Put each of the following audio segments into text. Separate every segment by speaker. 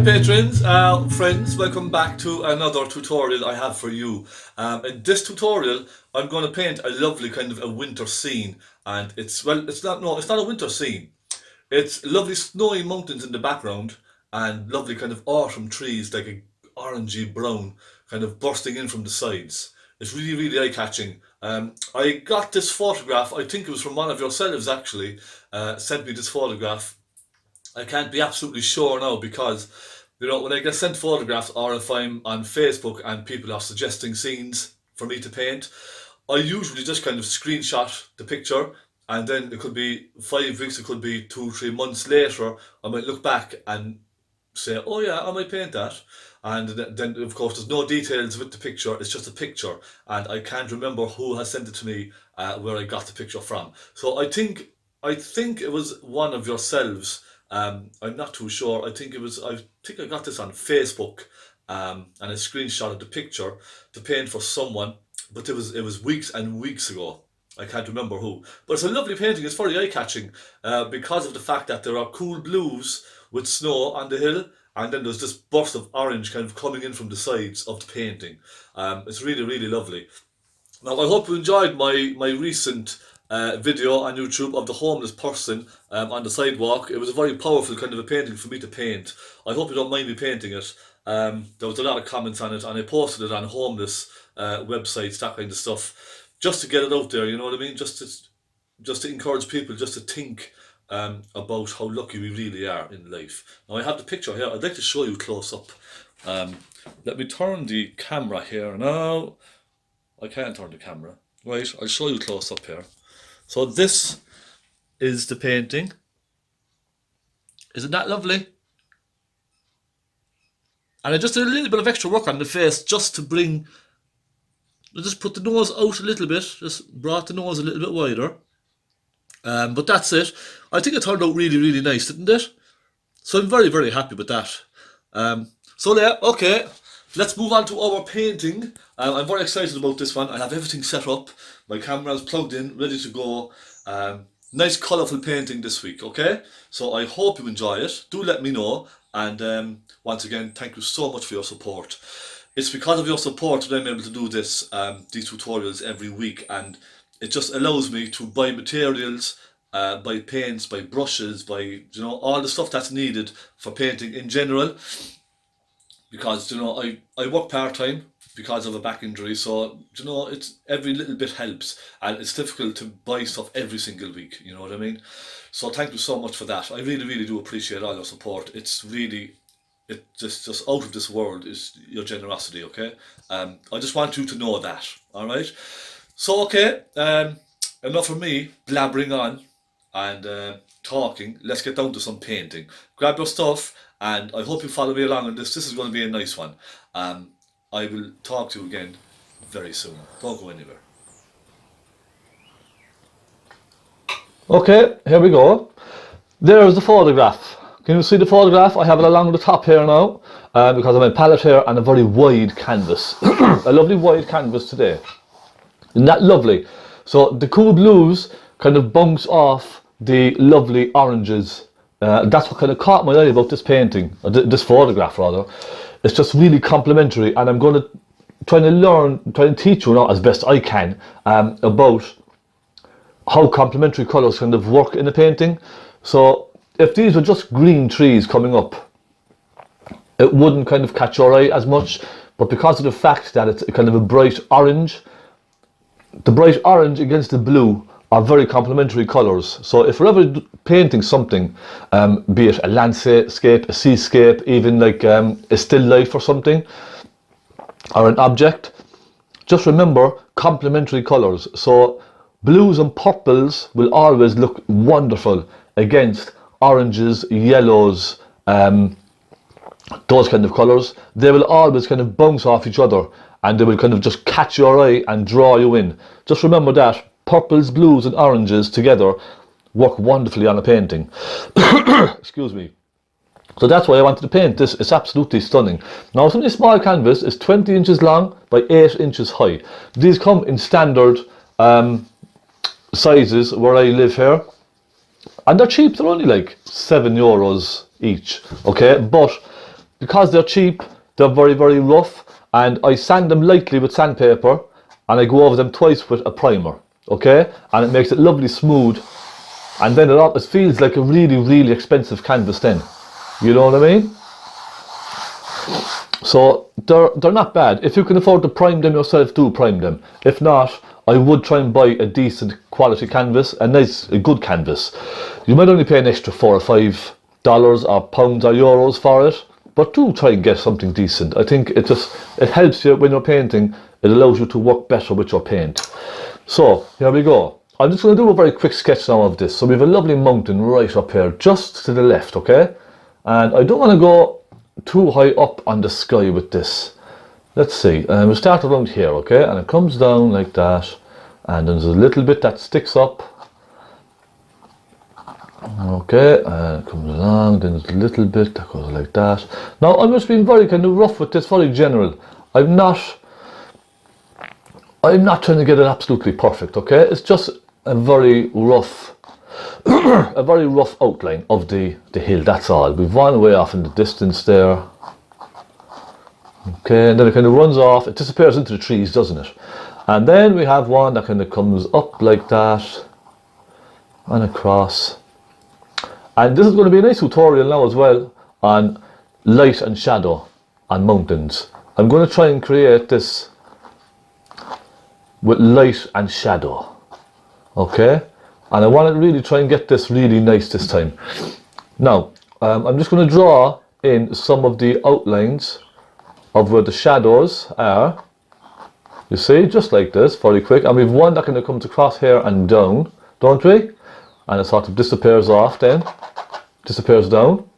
Speaker 1: Hi patrons, friends, welcome back to another tutorial I have for you. In this tutorial I'm going to paint a lovely kind of a winter scene, and it's not a winter scene. It's lovely snowy mountains in the background and lovely kind of autumn trees like a orangey brown kind of bursting in from the sides. It's really really eye-catching. I got this photograph, I think it was from one of yourselves actually, sent me this photograph. I can't be absolutely sure now because, when I get sent photographs or if I'm on Facebook and people are suggesting scenes for me to paint, I usually just kind of screenshot the picture, and then it could be 5 weeks, it could be 2, 3 months later, I might look back and say, oh yeah, I might paint that. And then of course there's no details with the picture, it's just a picture, and I can't remember who has sent it to me, where I got the picture from. So I think it was one of yourselves. I'm not too sure. I think I got this on Facebook, and I screenshotted the picture to paint for someone, but it was weeks and weeks ago. I can't remember who, but it's a lovely painting. It's very eye catching, because of the fact that there are cool blues with snow on the hill, and then there's this burst of orange kind of coming in from the sides of the painting. It's really really lovely. Now, I hope you enjoyed my recent video on YouTube of the homeless person on the sidewalk. It was a very powerful kind of a painting for me to paint. I hope you don't mind me painting it. There was a lot of comments on it, and I posted it on homeless websites, that kind of stuff, just to get it out there. You know what I mean? Just to encourage people just to think about how lucky we really are in life. Now, I have the picture here. I'd like to show you close up. Let me turn the camera here now. I can't turn the camera. Right, I'll show you close up here. So this is the painting. Isn't that lovely? And I just did a little bit of extra work on the face just to bring... I just put the nose out a little bit. Just brought the nose a little bit wider. But that's it. I think it turned out really, really nice, didn't it? So I'm very, very happy with that. So yeah, okay. Let's move on to our painting. I'm very excited about this one. I have everything set up. My camera's plugged in, ready to go. Nice colourful painting this week, okay? So I hope you enjoy it. Do let me know. And once again, thank you so much for your support. It's because of your support that I'm able to do these tutorials every week. And it just allows me to buy materials, buy paints, buy brushes, buy, all the stuff that's needed for painting in general. Because I work part-time because of a back injury, so it's every little bit helps, and it's difficult to buy stuff every single week, you know what I mean? So thank you so much for that. I really really do appreciate all your support. It's just out of this world is your generosity, okay? I just want you to know that, alright? So okay, enough of me blabbering on and talking. Let's get down to some painting. Grab your stuff, and I hope you follow me along on this. This is going to be a nice one. I will talk to you again very soon. Don't go anywhere. Okay, here we go. There's the photograph. Can you see the photograph? I have it along the top here now, because of my palette here and a very wide canvas. A lovely wide canvas today. Isn't that lovely? So the cool blues kind of bounce off the lovely oranges. That's what kind of caught my eye about this painting, or this photograph rather. It's just really complimentary, and I'm going to try and teach you now as best I can about how complementary colours kind of work in a painting. So if these were just green trees coming up, it wouldn't kind of catch your eye as much, but because of the fact that it's kind of a bright orange, the bright orange against the blue are very complementary colours. So if we're ever painting something, be it a landscape, a seascape, even like a still life or something, or an object, just remember complementary colours. So blues and purples will always look wonderful against oranges, yellows, those kind of colours. They will always kind of bounce off each other, and they will kind of just catch your eye and draw you in. Just remember that purples, blues and oranges together work wonderfully on a painting. Excuse me. So that's why I wanted to paint this. It's absolutely stunning. Now it's only a small canvas. It's 20 inches long by 8 inches high. These come in standard sizes where I live here, and they're cheap. They're only like €7 each, okay? But
Speaker 2: because they're cheap, they're very, very rough, and I sand them lightly with sandpaper, and I go over them twice with a primer, okay? And it makes it lovely smooth, and then it feels like a really, really expensive canvas then. You know what I mean? So they're not bad. If you can afford to prime them yourself, do prime them. If not, I would try and buy a decent quality canvas, a good canvas. You might only pay an extra $4 or $5 or pounds or euros for it, but do try and get something decent. I think it helps you when you're painting. It allows you to work better with your paint. So here we go. I'm just going to do a very quick sketch now of this. So we have a lovely mountain right up here, just to the left, okay? And I don't want to go too high up on the sky with this. Let's see, we'll start around here, okay? And it comes down like that, and there's a little bit that sticks up. Okay, and it comes along, then there's a little bit that goes like that. Now, I'm just being very kind of rough with this, very general. I'm not trying to get it absolutely perfect, okay? It's just a very rough a very rough outline of the hill, that's all. We've one way off in the distance there. Okay, and then it kind of runs off, it disappears into the trees, doesn't it? And then we have one that kind of comes up like that and across. And this is going to be a nice tutorial now as well on light and shadow on mountains. I'm going to try and create this with light and shadow, okay? And I want to really try and get this really nice this time. Now, I'm just going to draw in some of the outlines of where the shadows are. You see, just like this, very quick. And we've one that kind of comes across here and down, don't we? And it sort of disappears off then, disappears down.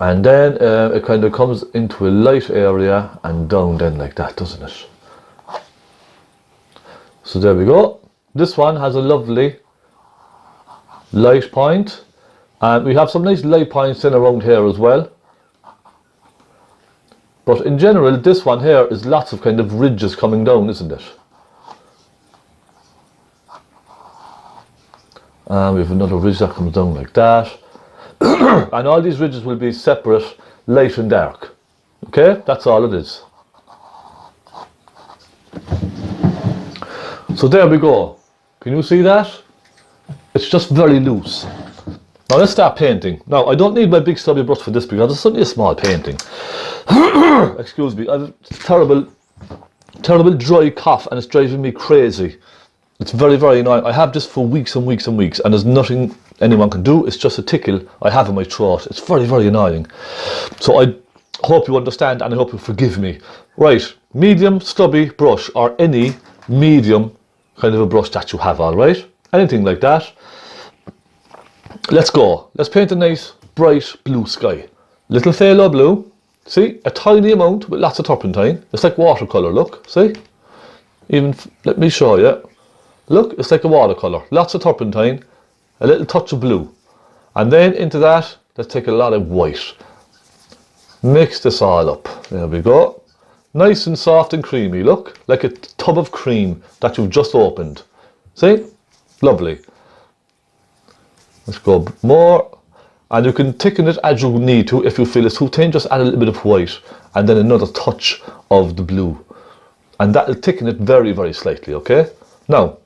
Speaker 2: And then it kind of comes into a light area and down then like that, doesn't it? So there we go. This one has a lovely light point, and we have some nice light points in around here as well. But in general, this one here is lots of kind of ridges coming down, isn't it? And we have another ridge that comes down like that. And all these ridges will be separate, light and dark. Okay, that's all it is. So there we go. Can you see that? It's just very loose. Now let's start painting. Now I don't need my big stubby brush for this because it's only a small painting. Excuse me, I have a terrible dry cough and it's driving me crazy. It's very, very annoying. I have this for weeks and weeks and weeks and there's nothing anyone can do. It's just a tickle I have in my throat. It's very, very annoying. So I hope you understand and I hope you forgive me. Right, medium stubby brush or any medium kind of a brush that you have, alright? Anything like that. Let's go. Let's paint a nice bright blue sky. Little phthalo blue. See? A tiny amount with lots of turpentine. It's like watercolour, look. See? Even, let me show you. Look, it's like a watercolour. Lots of turpentine. A little touch of blue. And then into that, let's take a lot of white. Mix this all up. There we go. Nice and soft and creamy, look, like a tub of cream that you've just opened. See? Lovely. Let's go more. And you can thicken it as you need to. If you feel it's too thin, just add a little bit of white and then another touch of the blue. And that will thicken it very, very slightly, okay? Now,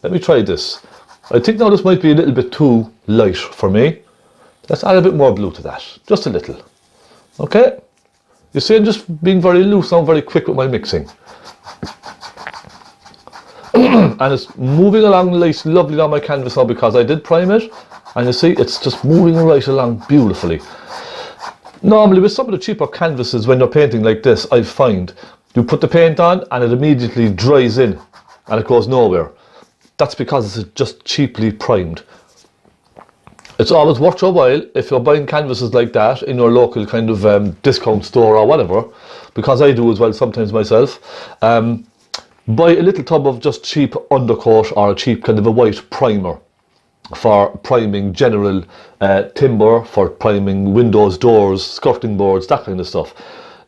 Speaker 2: let me try this. I think now this might be a little bit too light for me. Let's add a bit more blue to that, just a little. Okay? You see, I'm just being very loose now, very quick with my mixing. And it's moving along nice, lovely on my canvas now because I did prime it. And you see, it's just moving right along beautifully. Normally, with some of the cheaper canvases, when you're painting like this, I find you put the paint on and it immediately dries in and it goes nowhere. That's because it's just cheaply primed. It's always worth your while if you're buying canvases like that in your local kind of discount store or whatever, because I do as well sometimes myself. Buy a little tub of just cheap undercoat or a cheap kind of a white primer for priming general timber, for priming windows, doors, skirting boards, that kind of stuff.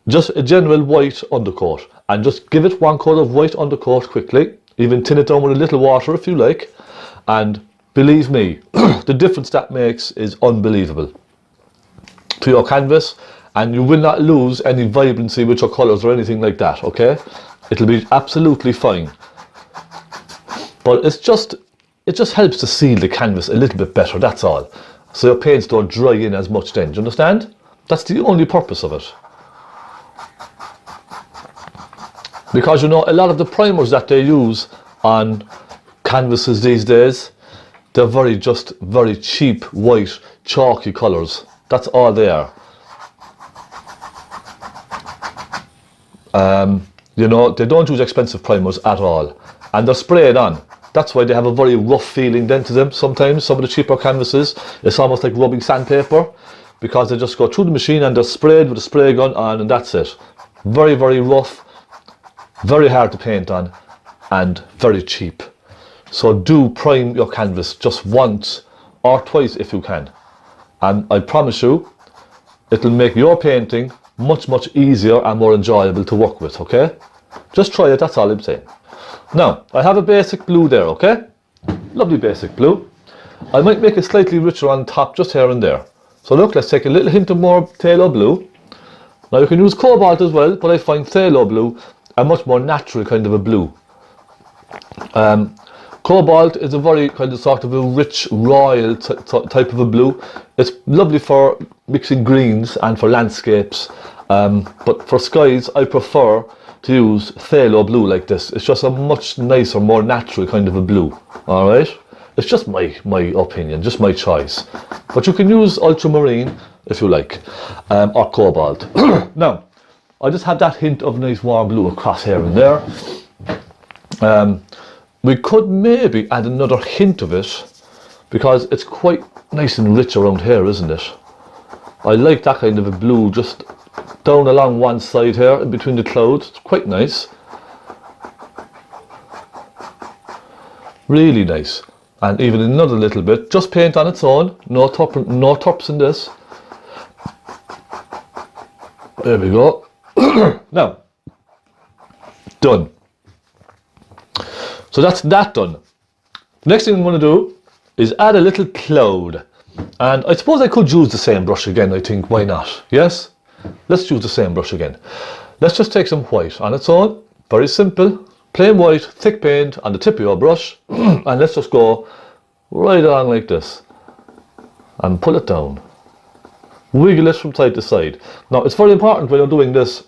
Speaker 2: Just a general white undercoat, and just give it one coat of white undercoat quickly. Even tin it down with a little water if you like, and believe me, the difference that makes is unbelievable. to your canvas, and you will not lose any vibrancy with your colours or anything like that, okay? It'll be absolutely fine. But it just helps to seal the canvas a little bit better, that's all. So your paints don't dry in as much then, do you understand? That's the only purpose of it. Because you know, a lot of the primers that they use on canvases these days, they're very cheap, white, chalky colours. That's all they are. You know, they don't use expensive primers at all. And they're sprayed on. That's why they have a very rough feeling then to them sometimes. Some of the cheaper canvases, it's almost like rubbing sandpaper, because they just go through the machine and they're sprayed with a spray gun on, and that's it. Very, very rough, very hard to paint on, and very cheap. So do prime your canvas just once or twice if you can. And I promise you, it'll make your painting much, much easier and more enjoyable to work with, okay? Just try it, that's all I'm saying. Now, I have a basic blue there, okay? Lovely basic blue. I might make it slightly richer on top, just here and there. So look, let's take a little hint of more phthalo blue. Now you can use cobalt as well, but I find phthalo blue a much more natural kind of a blue. Cobalt is a very kind of sort of a rich, royal type of a blue. It's lovely for mixing greens and for landscapes. But for skies, I prefer to use phthalo blue like this. It's just a much nicer, more natural kind of a blue. Alright? It's just my opinion, just my choice. But you can use ultramarine if you like, or cobalt. Now, I just have that hint of nice warm blue across here and there. We could maybe add another hint of it, because it's quite nice and rich around here, isn't it? I like that kind of a blue just down along one side here in between the clouds. It's quite nice. Really nice. And even another little bit, just paint on its own, no turps in this. There we go. Now, done. So that's that done. The next thing I'm going to do is add a little cloud. And I suppose I could use the same brush again, I think, why not? Yes? Let's use the same brush again. Let's just take some white on its own, very simple, plain white, thick paint on the tip of your brush, and let's just go right along like this, and pull it down. Wiggle it from side to side. Now, it's very important when you're doing this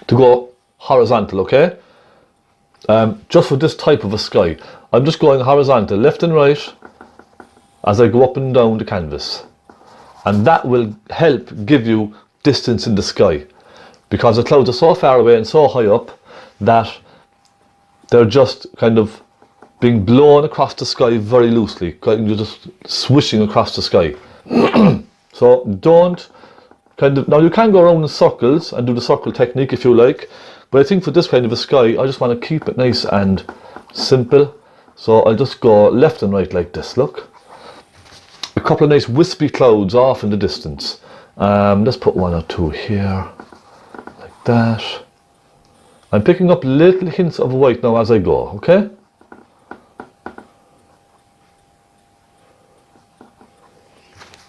Speaker 2: to go horizontal, okay? Just for this type of a sky, I'm just going horizontal, left and right, as I go up and down the canvas. And that will help give you distance in the sky, because the clouds are so far away and so high up that they're just kind of being blown across the sky very loosely, kind of just swishing across the sky. So don't kind of, now you can go around in circles and do the circle technique if you like, but I think for this kind of a sky, I just want to keep it nice and simple. So I'll just go left and right like this, look. A couple of nice wispy clouds off in the distance. Let's put one or two here, like that. I'm picking up little hints of white now as I go, okay?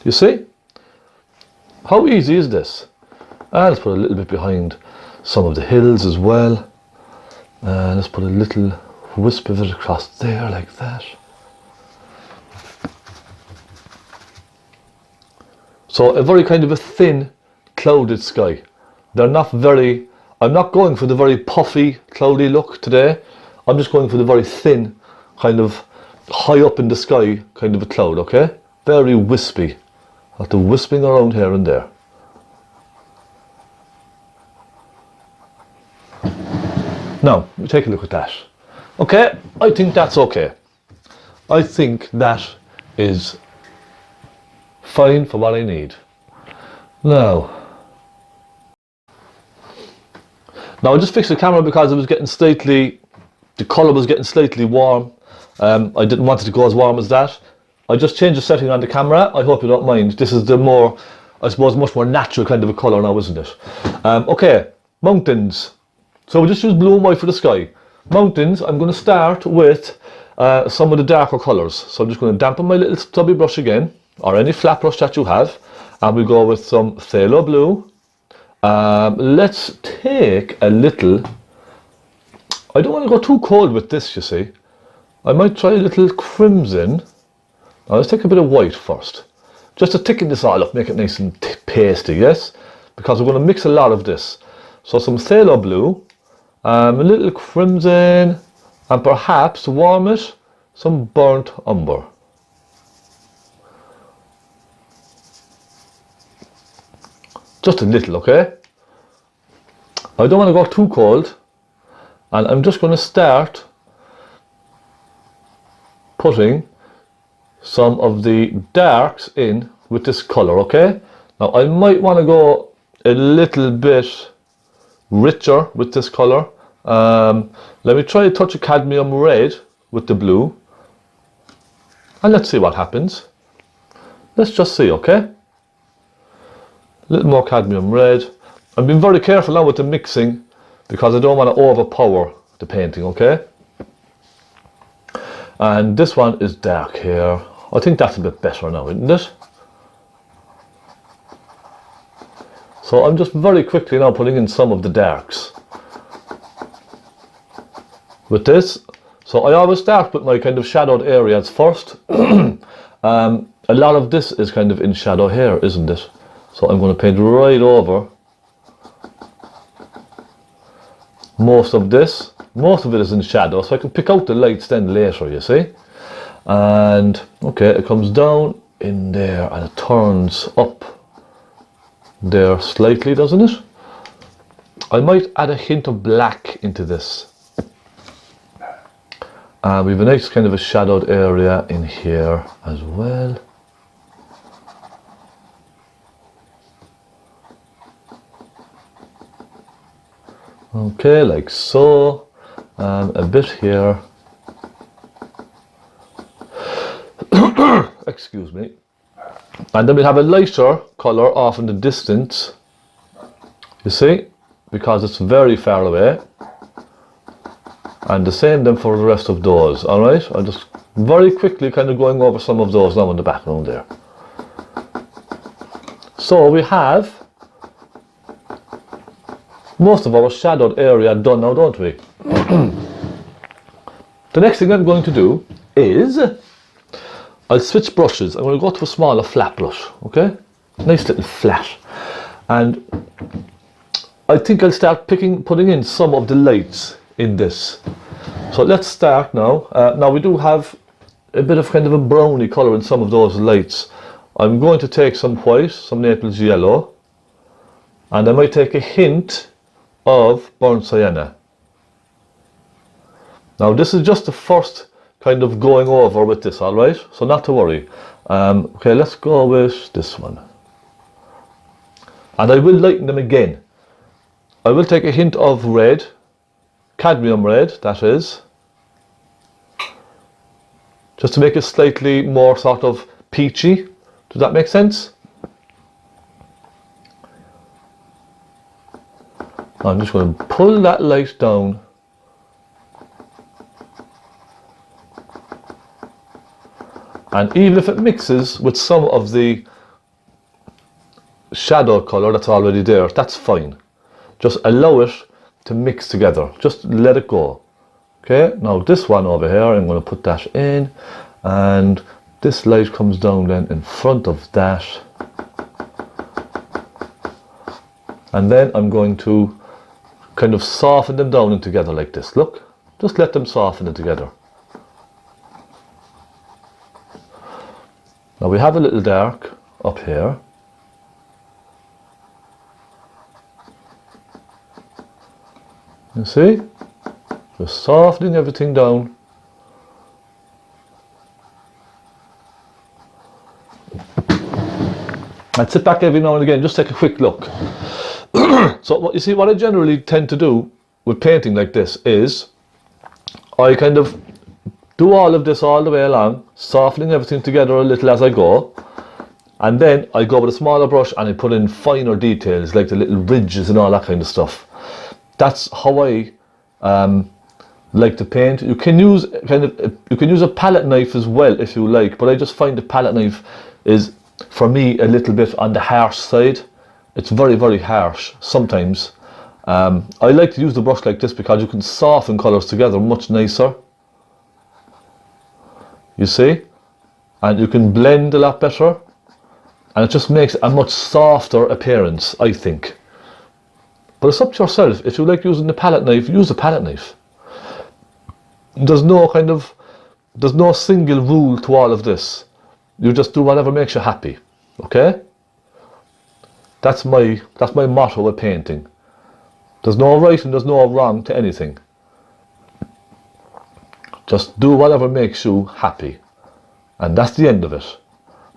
Speaker 2: You see? How easy is this? Let's put a little bit behind some of the hills as well. Let's put a little wisp of it across there like that. So a very kind of a thin clouded sky. They're not very, I'm not going for the very puffy cloudy look today. I'm just going for the very thin kind of high up in the sky kind of a cloud, okay? Very wispy. Like the wisping around here and there. Now, take a look at that. Okay, I think that's okay. I think that is fine for what I need. Now I just fixed the camera because it was getting slightly, the colour was getting slightly warm. I didn't want it to go as warm as that. I just changed the setting on the camera. I hope you don't mind. This is the more, I suppose, much more natural kind of a colour now, isn't it? Okay, mountains. So we'll just use blue and white for the sky. Mountains, I'm going to start with some of the darker colours. So I'm just going to dampen my little stubby brush again, or any flat brush that you have, and we go with some phthalo blue. Let's take a little, I don't want to go too cold with this, you see. I might try a little crimson. Now let's take a bit of white first, just to thicken this all up, make it nice and pasty, yes? Because we're going to mix a lot of this. So some phthalo blue, a little crimson, and perhaps to warm it, some burnt umber. Just a little, okay? I don't want to go too cold, and I'm just going to start putting some of the darks in with this color, okay? Now I might want to go a little bit richer with this color. Let me try a touch of cadmium red with the blue, and let's see what happens. Let's just see, okay? A little more cadmium red. I'm being very careful now with the mixing because I don't want to overpower the painting, okay? And this one is dark here. I think that's a bit better now, isn't it? So I'm just very quickly now putting in some of the darks with this. So I always start with my kind of shadowed areas first. A lot of this is kind of in shadow here, isn't it? So I'm going to paint right over most of this. Most of it is in shadow, so I can pick out the lights then later, you see. And okay, it comes down in there and it turns up there slightly, doesn't it? I might add a hint of black into this. We have a nice kind of a shadowed area in here as well. Okay, like so. A bit here. Excuse me. And then we'll have a lighter colour off in the distance. You see? Because it's very far away. And the same then for the rest of those. Alright? I'm just very quickly kind of going over some of those now in the background there. So we have most of our shadowed area done now, don't we? The next thing I'm going to do is I'll switch brushes. I'm going to go to a smaller flat brush, okay? Nice little flat. And I think I'll start putting in some of the lights in this. So let's start now. Now we do have a bit of kind of a browny colour in some of those lights. I'm going to take some white, some Naples yellow, and I might take a hint of burnt sienna. Now this is just the first kind of going over with this, alright? So not to worry. Okay, let's go with this one. And I will lighten them again. I will take a hint of red, cadmium red, that is. Just to make it slightly more sort of peachy. Does that make sense? I'm just going to pull that light down. And even if it mixes with some of the shadow colour that's already there, that's fine. Just allow it to mix together. Just let it go. Okay, now this one over here, I'm going to put that in. And this light comes down then in front of that. And then I'm going to kind of soften them down and together like this. Look, just let them soften it together. Now we have a little dark up here. You see? Just softening everything down. And sit back every now and again, just take a quick look. So what you see, what I generally tend to do with painting like this is I kind of do all of this all the way along, softening everything together a little as I go, and then I go with a smaller brush and I put in finer details like the little ridges and all that kind of stuff. That's how I like to paint. You can use a palette knife as well if you like, but I just find the palette knife is for me, a little bit on the harsh side. It's very, very harsh sometimes. I like to use the brush like this because you can soften colours together much nicer. You see? And you can blend a lot better. And it just makes a much softer appearance, I think. But it's up to yourself. If you like using the palette knife, use the palette knife. There's no single rule to all of this. You just do whatever makes you happy. Okay? That's my motto with painting. There's no right and there's no wrong to anything. Just do whatever makes you happy. And that's the end of it.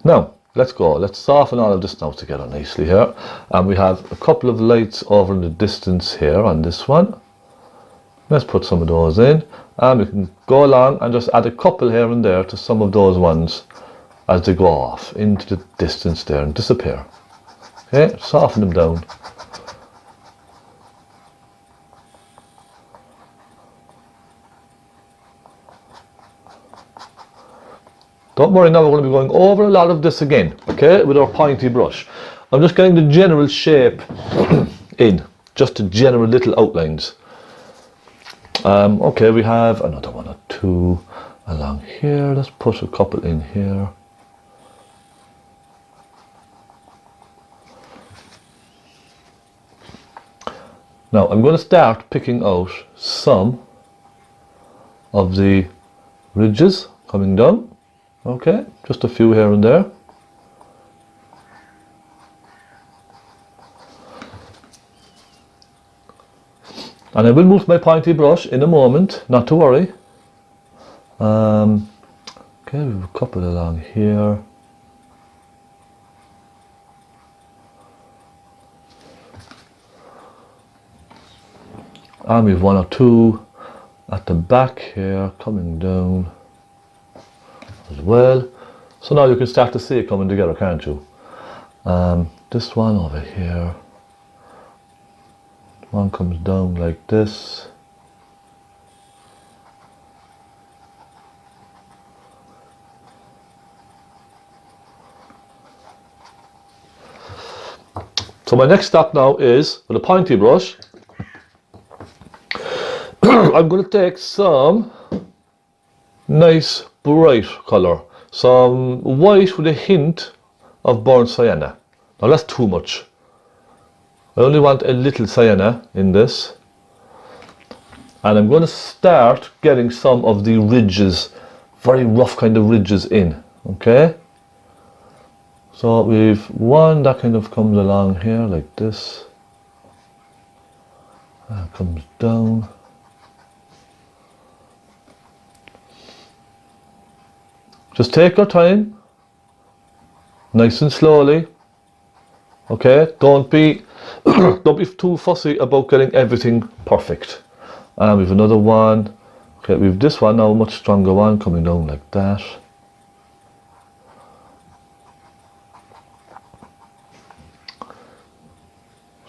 Speaker 2: Now, let's go. Let's soften all of this now together nicely here. And we have a couple of lights over in the distance here on this one. Let's put some of those in. And we can go along and just add a couple here and there to some of those ones as they go off into the distance there and disappear. Okay, soften them down. Don't worry, now we're going to be going over a lot of this again, okay, with our pointy brush. I'm just getting the general shape in, just the general little outlines. Okay, we have another one or two along here. Let's put a couple in here. Now I'm going to start picking out some of the ridges coming down. Okay, just a few here and there. And I will move my pointy brush in a moment, not to worry. Okay, we have a couple along here. And we have one or two at the back here coming down as well. So now you can start to see it coming together, can't you? This one over here. One comes down like this. So my next step now is, with a pointy brush, I'm going to take some nice bright colour, some white with a hint of burnt sienna. Now that's too much. I only want a little sienna in this, and I'm going to start getting some of the ridges, very rough kind of ridges in. Okay, so we've one that kind of comes along here like this, and comes down. Just take your time, nice and slowly. Okay, don't be too fussy about getting everything perfect. And we've another one. Okay, we've this one now, a much stronger one coming down like that.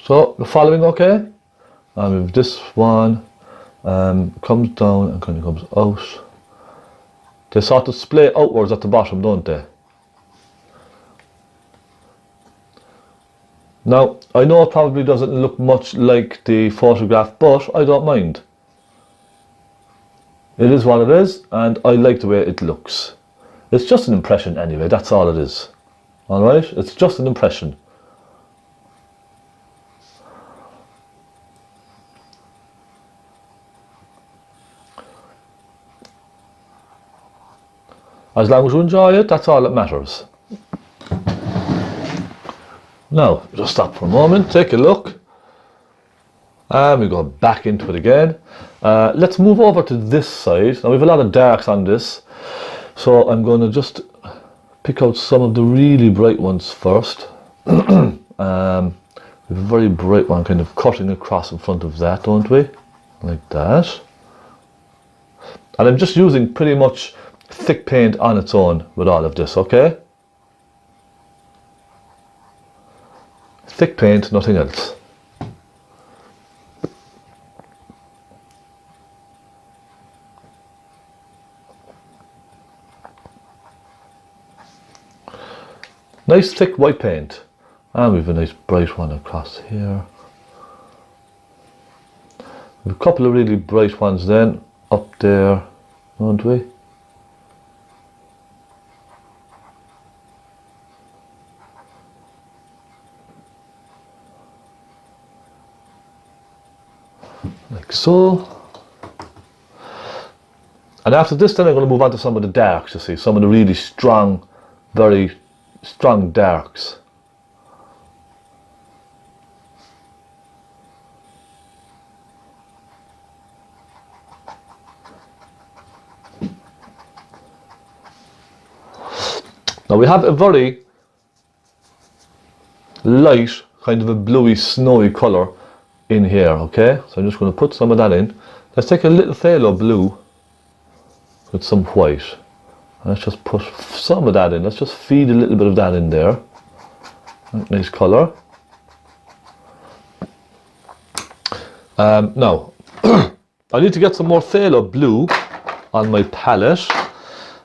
Speaker 2: So the following, okay? And we've this one comes down and kind of comes out. They sort of splay outwards at the bottom, don't they? Now, I know it probably doesn't look much like the photograph, but I don't mind. It is what it is, and I like the way it looks. It's just an impression anyway, that's all it is. Alright? It's just an impression. As long as you enjoy it, that's all that matters. Now, just stop for a moment, take a look, and we go back into it again. Let's move over to this side. Now we have a lot of darks on this, so I'm going to just pick out some of the really bright ones first. We have a very bright one kind of cutting across in front of that, don't we? Like that. And I'm just using pretty much thick paint on its own with all of this, okay? Thick paint, nothing else. Nice thick white paint. And we've a nice bright one across here. We've a couple of really bright ones then up there, don't we? Like so. And after this then I'm going to move on to some of the darks, you see, some of the really strong, very strong darks. Now we have a very light, kind of a bluey, snowy colour in here, okay? So I'm just going to put some of that in. Let's take a little phthalo blue with some white. And let's just put some of that in. Let's just feed a little bit of that in there. Nice colour. Now, I need to get some more phthalo blue on my palette.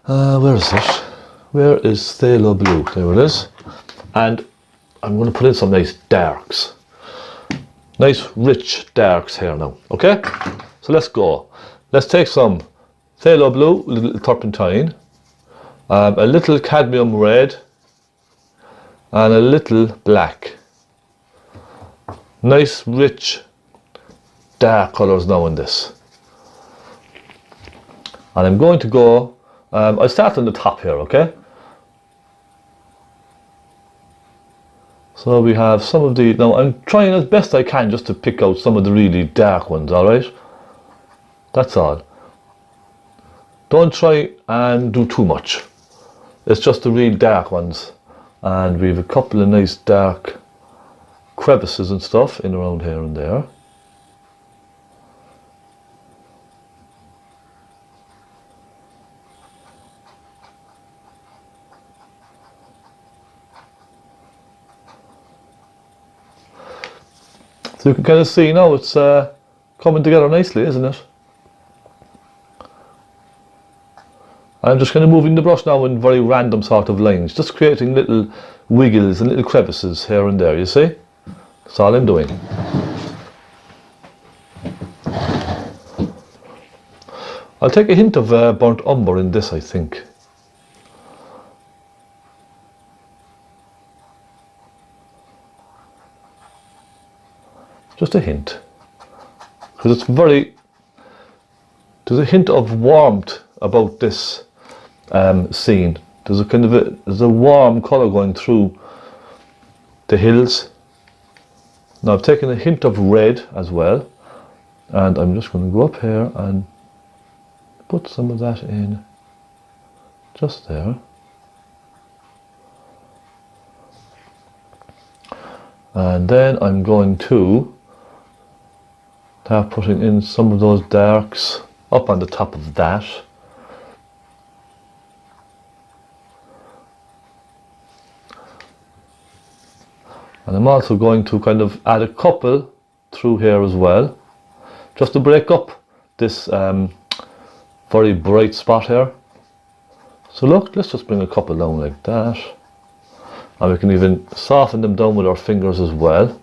Speaker 2: Where is it? Where is phthalo blue? There it is. And I'm going to put in some nice darks. Nice rich darks here now. Okay? So let's go. Let's take some phthalo blue, a little turpentine, a little cadmium red, and a little black. Nice rich dark colours now in this. And I'm going to go, I'll start on the top here, okay? So we have some of the, now I'm trying as best I can just to pick out some of the really dark ones, alright? That's all. Don't try and do too much. It's just the real dark ones. And we have a couple of nice dark crevices and stuff in around here and there. So you can kind of see now it's coming together nicely, isn't it? I'm just kind of moving the brush now in very random sort of lines, just creating little wiggles and little crevices here and there, you see? That's all I'm doing. I'll take a hint of burnt umber in this, I think. Just a hint. Because it's very, there's a hint of warmth about this scene. There's a kind of there's a warm colour going through the hills. Now I've taken a hint of red as well, and I'm just going to go up here and put some of that in just there. And then I'm going to start putting in some of those darks up on the top of that. And I'm also going to kind of add a couple through here as well, just to break up this very bright spot here. So look, let's just bring a couple down like that. And we can even soften them down with our fingers as well.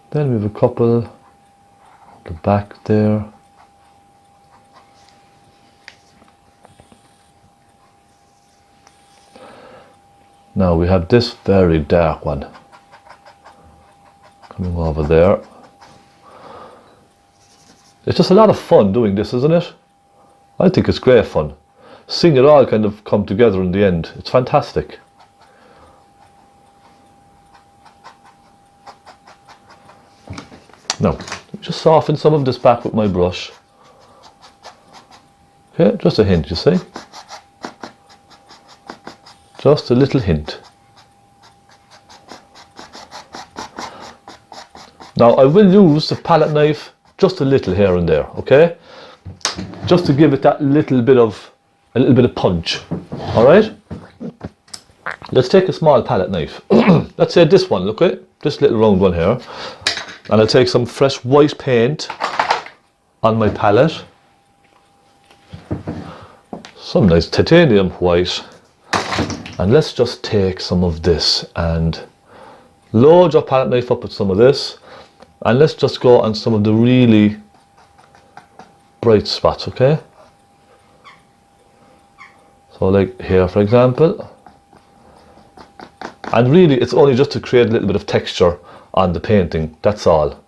Speaker 2: Then we have a couple at the back there. Now we have this very dark one coming over there. It's just a lot of fun doing this, isn't it? I think it's great fun. Seeing it all kind of come together in the end. It's fantastic. Now, just soften some of this back with my brush. Okay, just a hint, you see? Just a little hint. Now I will use the palette knife just a little here and there, okay? Just to give it that little bit of punch. Alright? Let's take a small palette knife. Let's say this one, look at this little round one here. And I'll take some fresh white paint on my palette. some nice titanium white, and let's just take some of this and load your palette knife up with some of this, and let's just go on some of the really bright spots, okay? So like here for example, and really it's only just to create a little bit of texture on the painting, that's all.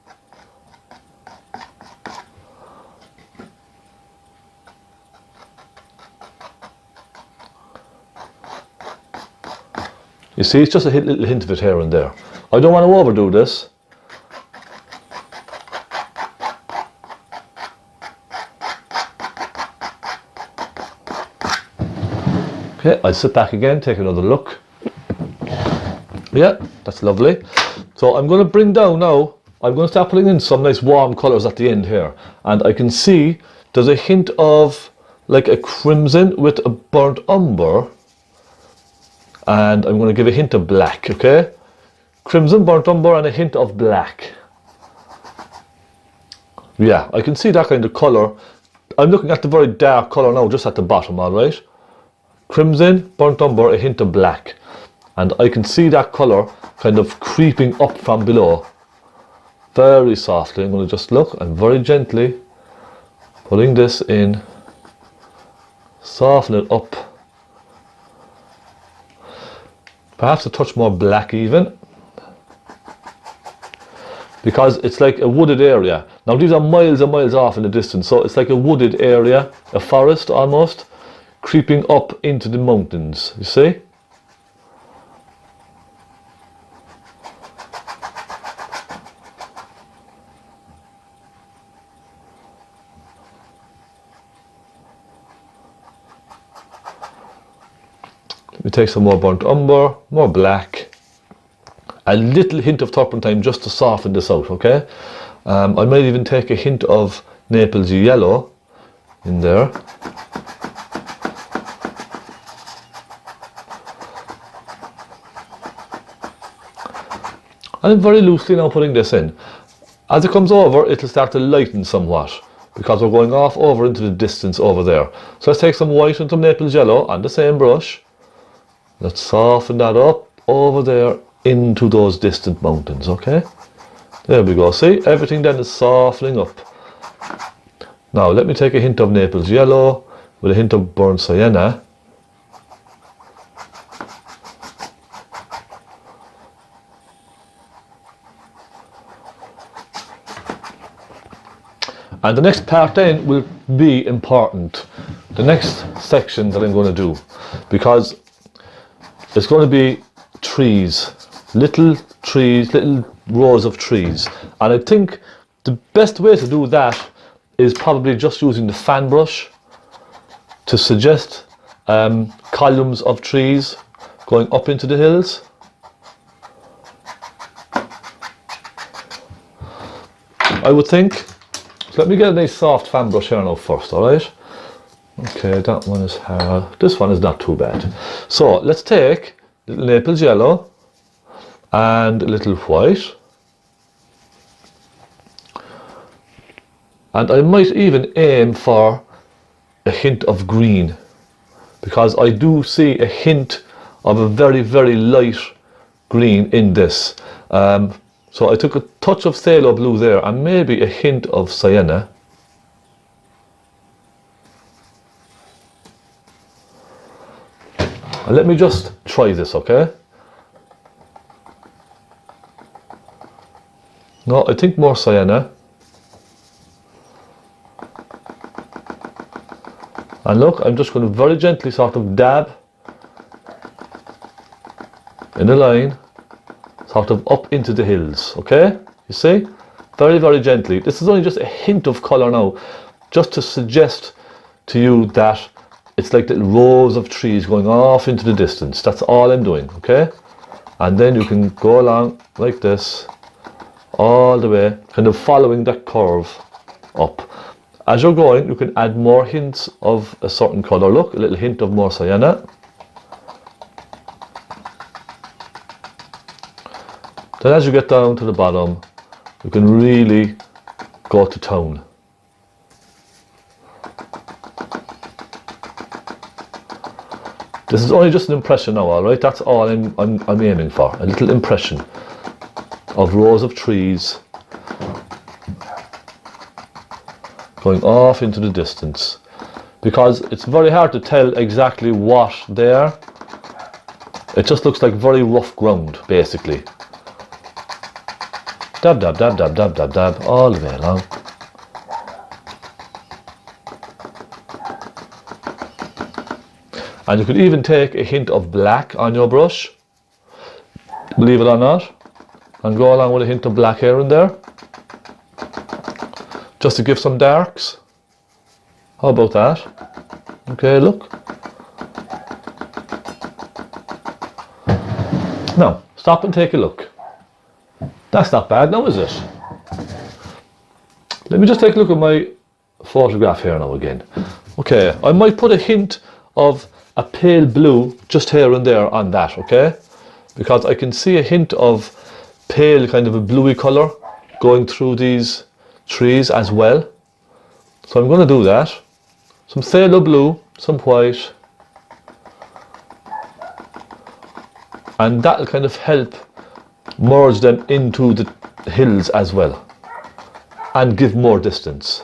Speaker 2: You see, it's just a little hint of it here and there. I don't want to overdo this. Okay, I'll sit back again, take another look. Yeah, that's lovely. So I'm going to bring down now, I'm going to start putting in some nice warm colours at the end here. And I can see there's a hint of like a crimson with a burnt umber. And I'm going to give a hint of black, okay? Crimson, burnt umber and a hint of black. Yeah, I can see that kind of colour. I'm looking at the very dark colour now, just at the bottom, alright? Crimson, burnt umber, a hint of black. And I can see that colour kind of creeping up from below. Very softly, I'm going to just look and very gently putting this in. Soften it up. Perhaps a touch more black even. Because it's like a wooded area. Now these are miles and miles off in the distance, so it's like a wooded area, a forest almost, creeping up into the mountains, you see? We take some more burnt umber, more black, a little hint of turpentine just to soften this out, okay? I might even take a hint of Naples yellow in there. I'm very loosely now putting this in. As it comes over, it'll start to lighten somewhat because we're going off over into the distance over there. So let's take some white and some Naples yellow on the same brush. Let's soften that up over there into those distant mountains, okay? There we go. See, everything then is softening up. Now let me take a hint of Naples yellow with a hint of burnt sienna. And the next part then will be important. The next section that I'm going to do, because it's going to be trees, little rows of trees. And I think the best way to do that is probably just using the fan brush to suggest columns of trees going up into the hills. I would think. So let me get a nice soft fan brush here now first, alright? Okay, that one is hard. This one is not too bad. So let's take a little Naples yellow and a little white. And I might even aim for a hint of green, because I do see a hint of a very, very light green in this. So I took a touch of phthalo blue there and maybe a hint of sienna. And let me just try this, okay? No, I think more sienna. And look, I'm just going to very gently sort of dab in a line, sort of up into the hills, okay? You see? Very, very gently. This is only just a hint of colour now, just to suggest to you that it's like little rows of trees going off into the distance. That's all I'm doing, okay? And then you can go along like this, all the way, kind of following that curve up. As you're going, you can add more hints of a certain colour. Look, a little hint of more sienna. Then as you get down to the bottom, you can really go to town. This is only just an impression now, alright? That's all I'm aiming for. A little impression of rows of trees going off into the distance. Because it's very hard to tell exactly what they are. It just looks like very rough ground, basically. Dab, dab, dab, dab, dab, dab, dab, all the way along. And you could even take a hint of black on your brush, believe it or not, and go along with a hint of black here and there, just to give some darks. How about that? Okay, look. Now, stop and take a look. That's not bad now, is it? Let me just take a look at my photograph here now again. Okay, I might put a hint of a pale blue just here and there on that, okay? Because I can see a hint of pale, kind of a bluey colour going through these trees as well. So I'm going to do that. Some phthalo blue, some white. And that'll kind of help merge them into the hills as well. And give more distance.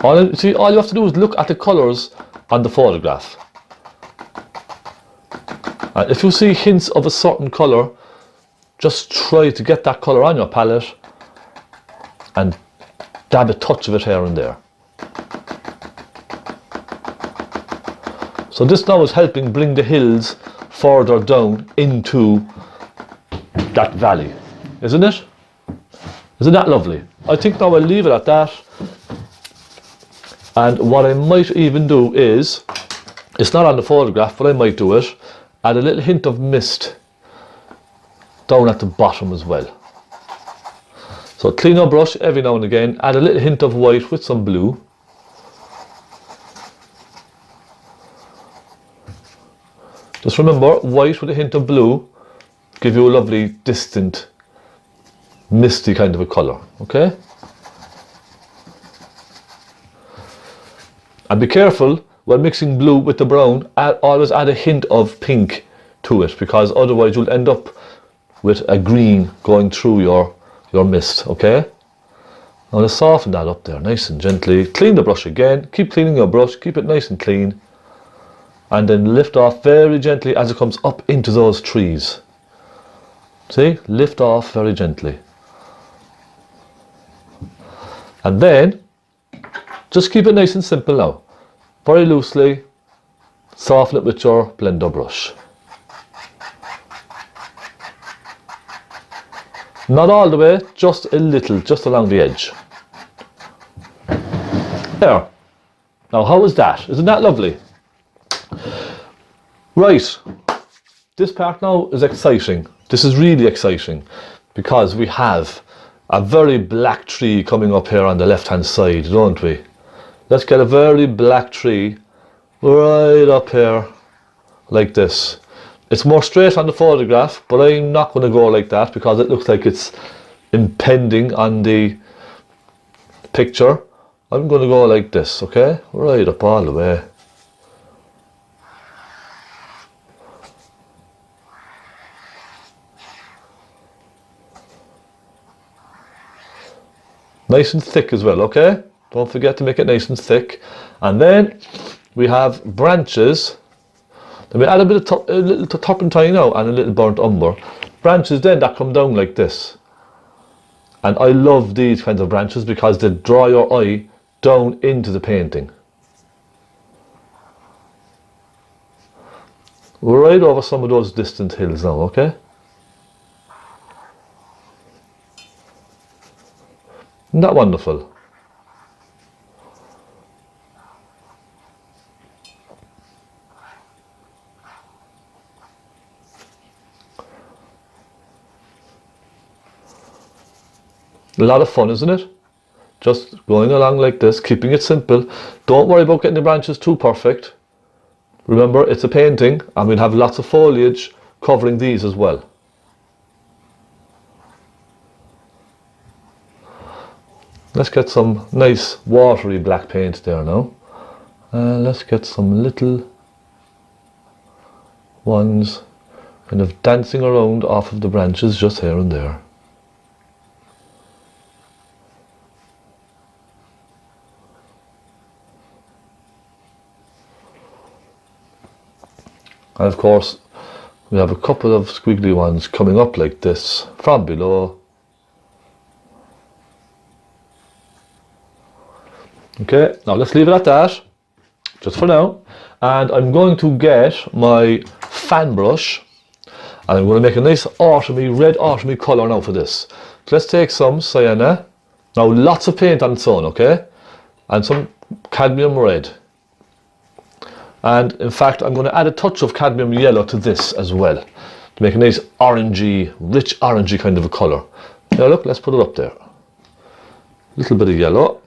Speaker 2: All you have to do is look at the colours on the photograph. And if you see hints of a certain colour, just try to get that colour on your palette and dab a touch of it here and there. So this now is helping bring the hills further down into that valley, isn't it? Isn't that lovely? I think now I'll leave it at that. And what I might even do is, it's not on the photograph, but I might do it, add a little hint of mist down at the bottom as well. So clean your brush every now and again, add a little hint of white with some blue. Just remember, white with a hint of blue give you a lovely, distant, misty kind of a colour, okay? And be careful when mixing blue with the brown, always add a hint of pink to it, because otherwise you'll end up with a green going through your mist, okay? Now let's soften that up there nice and gently. Clean the brush again, keep cleaning your brush, keep it nice and clean. And then lift off very gently as it comes up into those trees. See, lift off very gently. And then, just keep it nice and simple now. Very loosely, soften it with your blender brush. Not all the way, just a little, just along the edge. There. Now how is that? Isn't that lovely? Right. This part now is exciting. This is really exciting because we have a very black tree coming up here on the left hand side, don't we? Let's get a very black tree right up here like this. It's more straight on the photograph, but I'm not going to go like that because it looks like it's impending on the picture. I'm going to go like this, okay? Right up all the way. Nice and thick as well, okay? Don't forget to make it nice and thick. And then we have branches. Then we add a little turpentine now and a little burnt umber. Branches then that come down like this. And I love these kinds of branches because they draw your eye down into the painting. We're right over some of those distant hills now, okay? Isn't that wonderful? A lot of fun, isn't it? Just going along like this, keeping it simple. Don't worry about getting the branches too perfect. Remember, it's a painting and we'll have lots of foliage covering these as well. Let's get some nice watery black paint there now. Let's get some little ones kind of dancing around off of the branches just here and there. And of course, we have a couple of squiggly ones coming up like this from below. Okay, now let's leave it at that, just for now. And I'm going to get my fan brush, and I'm going to make a nice autumny, red autumny colour now for this. So let's take some sienna. Now lots of paint on its own, okay? And some cadmium red. And in fact, I'm going to add a touch of cadmium yellow to this as well, to make a nice orangey, rich orangey kind of a colour. Now look, let's put it up there. A little bit of yellow.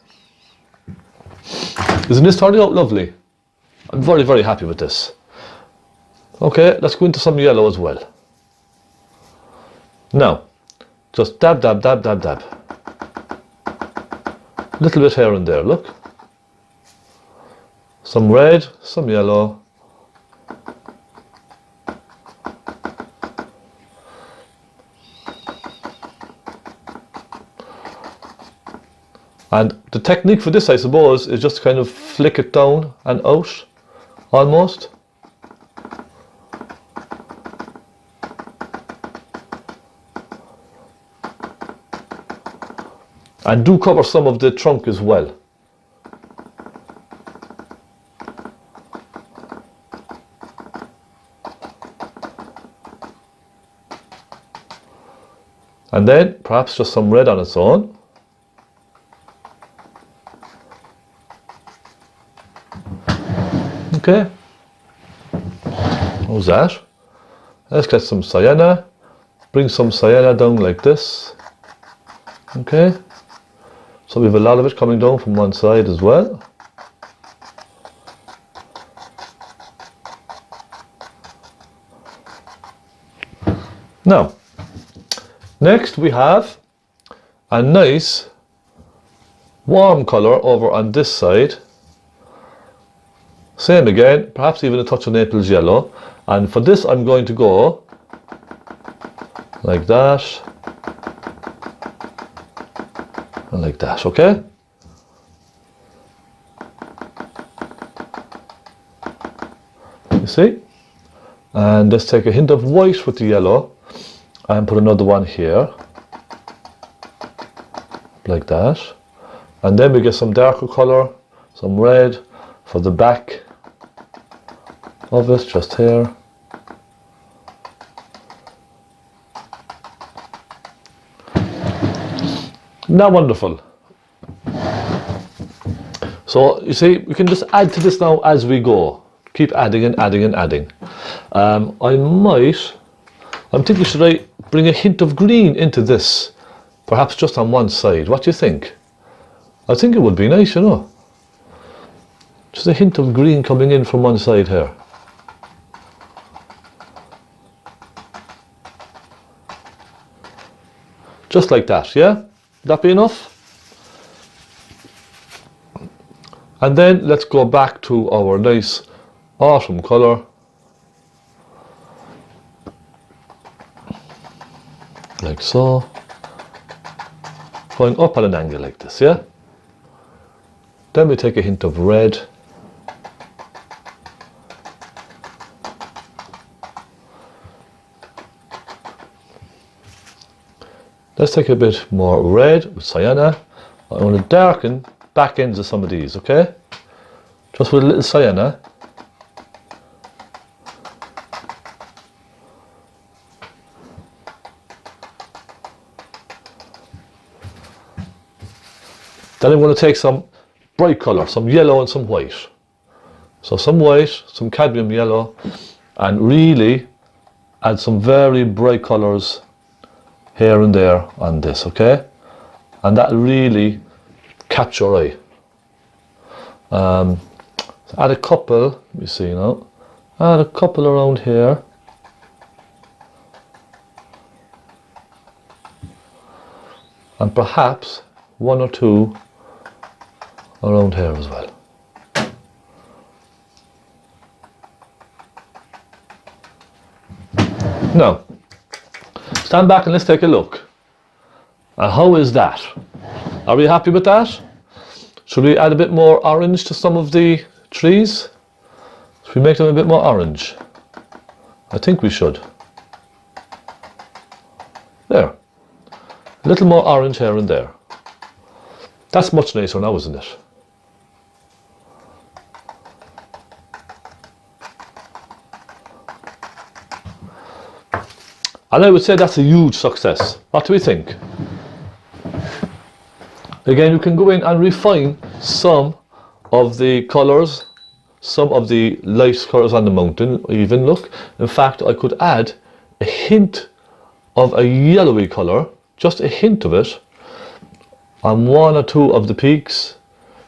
Speaker 2: Isn't this turning out lovely? I'm very, very happy with this. Okay, let's go into some yellow as well. Now, just dab, dab, dab, dab, dab. A little bit here and there, look. Some red, some yellow. And the technique for this, I suppose, is just kind of flick it down and out, almost. And do cover some of the trunk as well. And then perhaps just some red on its own. Okay. How's that? Let's get some sienna. Bring some sienna down like this. Okay. So we have a lot of it coming down from one side as well. Now, next we have a nice warm colour over on this side. Same again, perhaps even a touch of Naples yellow. And for this I'm going to go like that. And like that, okay? You see? And let's take a hint of white with the yellow and put another one here. Like that. And then we get some darker colour, some red for the back of it, just here. Now wonderful. So you see, we can just add to this now as we go. Keep adding and adding and adding. I'm thinking, should I bring a hint of green into this? Perhaps just on one side. What do you think? I think it would be nice, you know. Just a hint of green coming in from one side here. Just like that, yeah? That be enough? And then let's go back to our nice autumn colour. Like so. Going up at an angle like this, yeah? Then we take a hint of red. Let's take a bit more red with sienna. I want to darken back ends of some of these, okay? Just with a little sienna. Then I'm going to take some bright colour, some yellow and some white. So some white, some cadmium yellow, and really add some very bright colours here and there on this, okay? And that'll really catch your eye. So add a couple, let me see now, add a couple around here. And perhaps one or two around here as well. Now, stand back and let's take a look. And how is that? Are we happy with that? Should we add a bit more orange to some of the trees? Should we make them a bit more orange? I think we should. There. A little more orange here and there. That's much nicer now, isn't it? And I would say that's a huge success. What do we think? Again, you can go in and refine some of the colours, some of the light colours on the mountain, even look. In fact, I could add a hint of a yellowy colour, just a hint of it, on one or two of the peaks,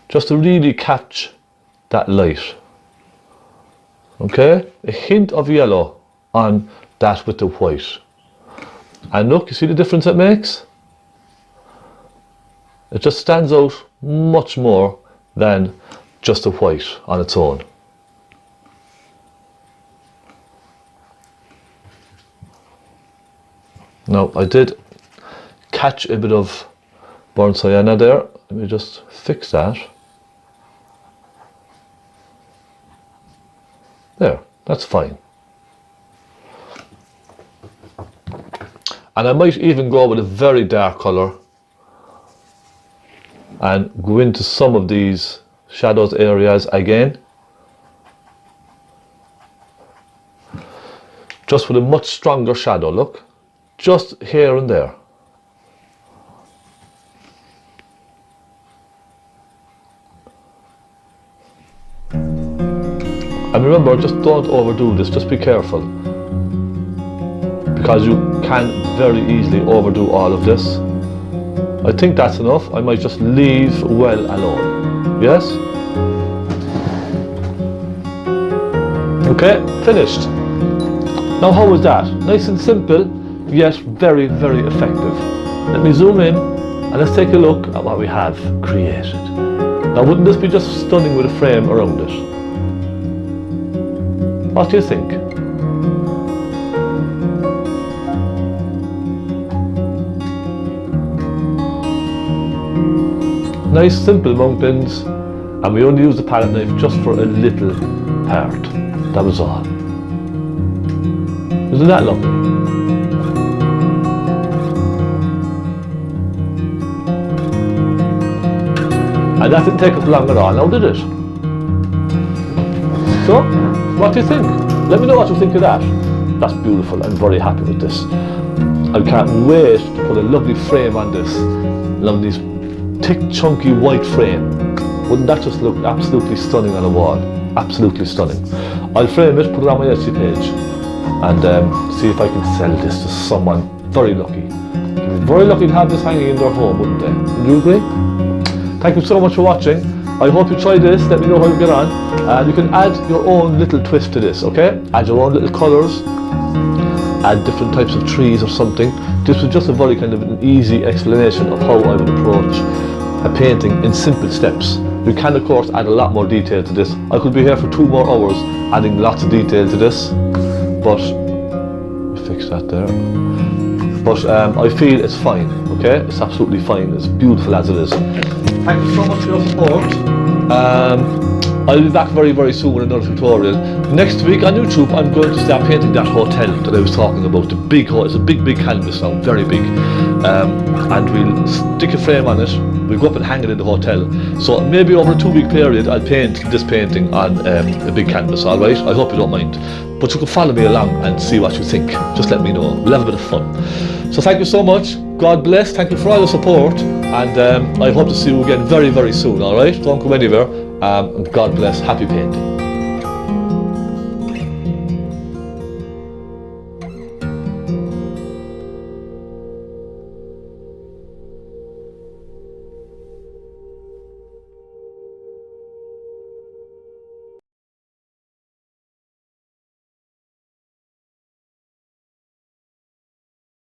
Speaker 2: just to really catch that light. Okay? A hint of yellow on that with the white. And look, you see the difference it makes? It just stands out much more than just the white on its own. Now, I did catch a bit of burnt sienna there. Let me just fix that. There, that's fine. And I might even go with a very dark colour and go into some of these shadows areas again, just with a much stronger shadow, look, just here and there. And remember, just don't overdo this, just be careful, because you can very easily overdo all of this. I think that's enough. I might just leave well alone. Yes? Okay, finished. Now how was that? Nice and simple, yet very, very effective. Let me zoom in and let's take a look at what we have created. Now wouldn't this be just stunning with a frame around it? What do you think? Nice simple mountains, and we only used the palette knife just for a little part. That was all. Isn't that lovely? And that didn't take us long at all, now did it? So, what do you think? Let me know what you think of that. That's beautiful. I'm very happy with this. I can't wait to put a lovely frame on this. Love these thick, chunky white frame. Wouldn't that just look absolutely stunning on a wall? Absolutely stunning. I'll frame it, put it on my Etsy page, and see if I can sell this to someone very lucky. They'd be very lucky to have this hanging in their home, wouldn't they? Would you agree? Thank you so much for watching. I hope you try this. Let me know how you get on. And you can add your own little twist to this, okay? Add your own little colours. Add different types of trees or something. This was just a very kind of an easy explanation of how I would approach a painting in simple steps. You can of course add a lot more detail to this. I could be here for 2 more hours adding lots of detail to this, but fix that there. But I feel it's fine, okay? It's absolutely fine. It's beautiful as it is. Thank you so much for your support. I'll be back very, very soon with another tutorial. Next week on YouTube, I'm going to start painting that hotel that I was talking about. The big hotel. It's a big, big canvas now, very big. And we'll stick a frame on it. We'll go up and hang it in the hotel. So maybe over a 2-week period, I'll paint this painting on a big canvas, alright? I hope you don't mind. But you can follow me along and see what you think. Just let me know. We'll have a bit of fun. So thank you so much. God bless. Thank you for all the support. And I hope to see you again very, very soon, alright? Don't go anywhere. And God bless. Happy painting.